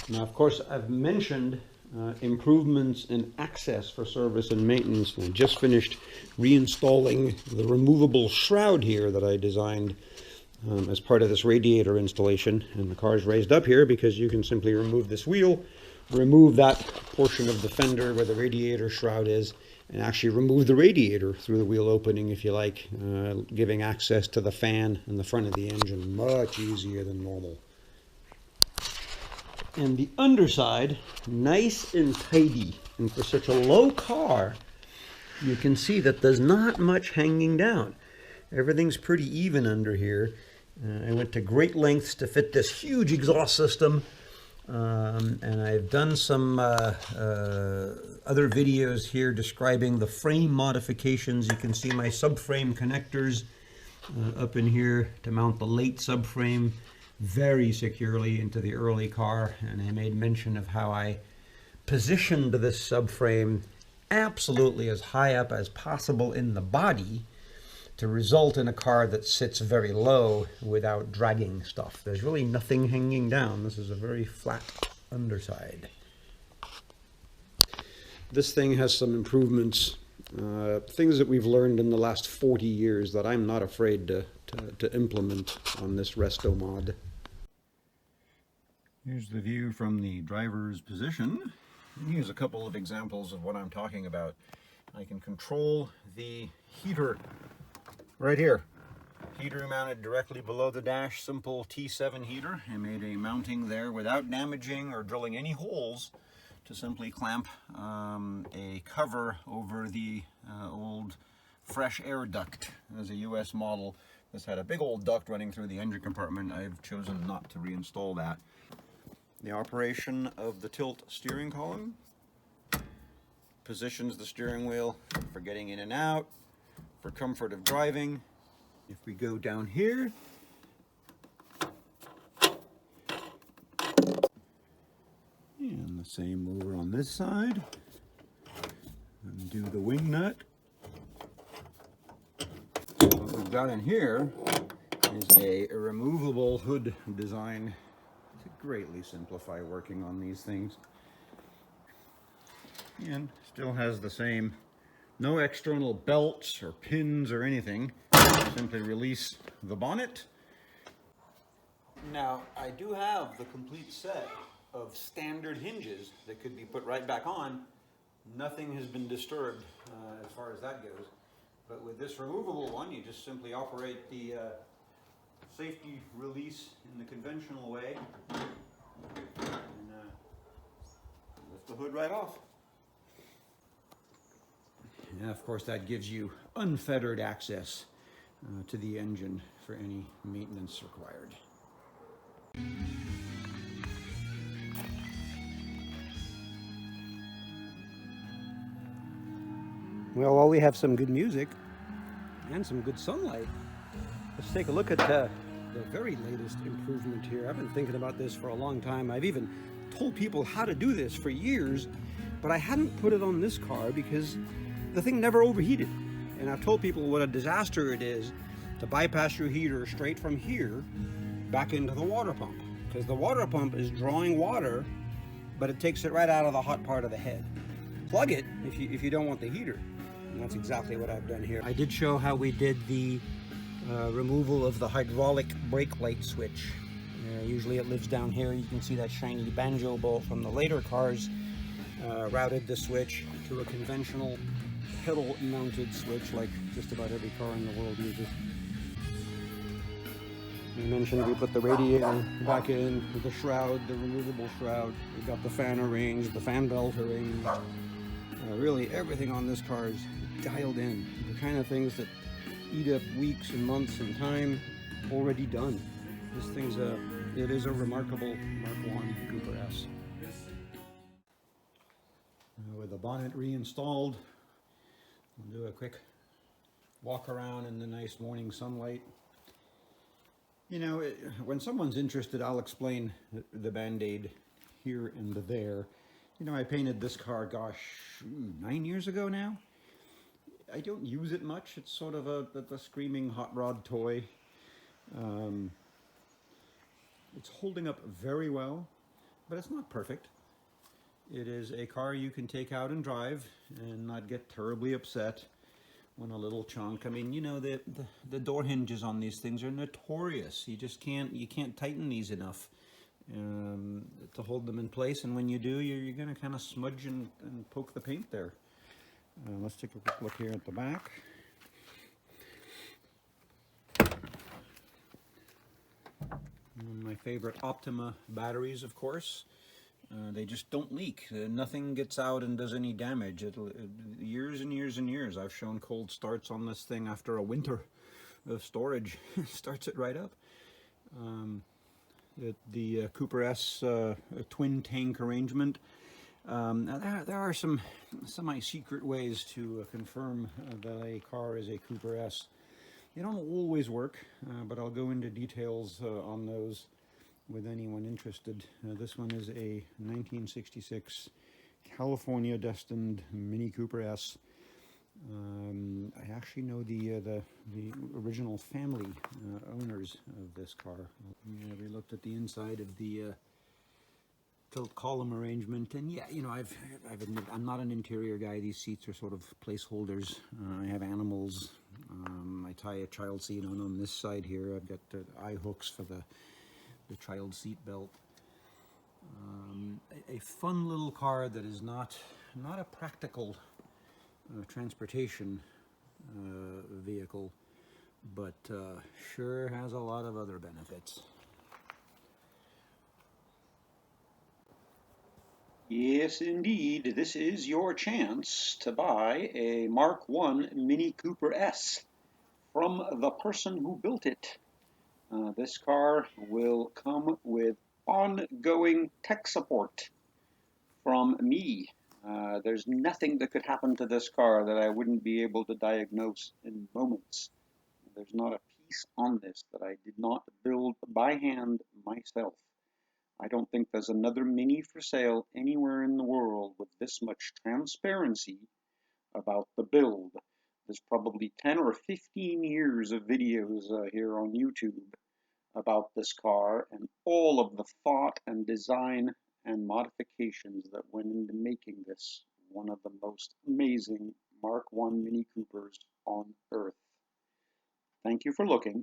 Now, of course, I've mentioned improvements in access for service and maintenance. And I just finished reinstalling the removable shroud here that I designed as part of this radiator installation. And the car's raised up here because you can simply remove this wheel, remove that portion of the fender where the radiator shroud is, and actually remove the radiator through the wheel opening if you like, giving access to the fan and the front of the engine much easier than normal. And the underside, nice and tidy. And for such a low car, you can see that there's not much hanging down. Everything's pretty even under here. I went to great lengths to fit this huge exhaust system. And I've done some other videos here describing the frame modifications. You can see my subframe connectors up in here to mount the late subframe very securely into the early car, and I made mention of how I positioned this subframe absolutely as high up as possible in the body to result in a car that sits very low without dragging stuff. There's really nothing hanging down. This is a very flat underside. This thing has some improvements, things that we've learned in the last 40 years that I'm not afraid to implement on this resto mod. Here's the view from the driver's position. Here's a couple of examples of what I'm talking about. I can control the heater right here. Heater mounted directly below the dash, simple T7 heater. I made a mounting there without damaging or drilling any holes to simply clamp a cover over the old fresh air duct. As a US model, this had a big old duct running through the engine compartment. I've chosen not to reinstall that. The operation of the tilt steering column positions the steering wheel for getting in and out, for comfort of driving. If we go down here, and the same over on this side, undo the wing nut. What we've got in here is a removable hood design to greatly simplify working on these things. And still has the same, no external belts or pins or anything. Simply release the bonnet. Now, I do have the complete set of standard hinges that could be put right back on. Nothing has been disturbed as far as that goes. But with this removable one, you just simply operate the safety release in the conventional way and lift the hood right off. And of course, that gives you unfettered access to the engine for any maintenance required. Well, while we have some good music and some good sunlight, let's take a look at the very latest improvement here. I've been thinking about this for a long time. I've even told people how to do this for years, but I hadn't put it on this car because the thing never overheated. And I've told people what a disaster it is to bypass your heater straight from here back into the water pump, because the water pump is drawing water, but it takes it right out of the hot part of the head. Plug it if you don't want the heater. And that's exactly what I've done here. I did show how we did the removal of the hydraulic brake light switch. Usually it lives down here. You can see that shiny banjo bolt from the later cars. Routed the switch to a conventional pedal mounted switch like just about every car in the world uses. I mentioned we put the radiator back in with the shroud, the removable shroud. We got the fan arranged, the fan belt arranged. Really everything on this car is dialed in. The kind of things that eat up weeks and months and time, already done. This thing's it is a remarkable Mk1 Cooper S. With the bonnet reinstalled, we'll do a quick walk around in the nice morning sunlight. You know, when someone's interested, I'll explain the Band-Aid here and there. You know, I painted this car, gosh, 9 years ago now. I don't use it much. It's sort of a screaming hot rod toy. It's holding up very well, but it's not perfect. It is a car you can take out and drive and not get terribly upset when a little chunk. I mean, you know, the door hinges on these things are notorious. You can't tighten these enough to hold them in place, and when you do, you're going to kind of smudge and poke the paint there. Let's take a quick look here at the back. My favorite Optima batteries, of course. They just don't leak. Nothing gets out and does any damage. Years and years and years I've shown cold starts on this thing after a winter of storage. Starts it right up. The Cooper S twin tank arrangement. There are some semi-secret ways to confirm that a car is a Cooper S. They don't always work, but I'll go into details on those with anyone interested. This one is a 1966 California destined Mini Cooper S. I actually know the original family owners of this car. We looked at the inside of the tilt column arrangement, and yeah, you know, I've admitted I'm not an interior guy. These seats are sort of placeholders. I have animals. I tie a child seat on this side here. I've got the eye hooks for the child seat belt. A fun little car that is not a practical transportation vehicle, but sure has a lot of other benefits. Yes, indeed, this is your chance to buy a Mk1 Mini Cooper S from the person who built it. This car will come with ongoing tech support from me. There's nothing that could happen to this car that I wouldn't be able to diagnose in moments. There's not a piece on this that I did not build by hand myself. I don't think there's another Mini for sale anywhere in the world with this much transparency about the build. There's probably 10 or 15 years of videos here on YouTube about this car and all of the thought and design and modifications that went into making this one of the most amazing Mk1 Mini Coopers on Earth. Thank you for looking.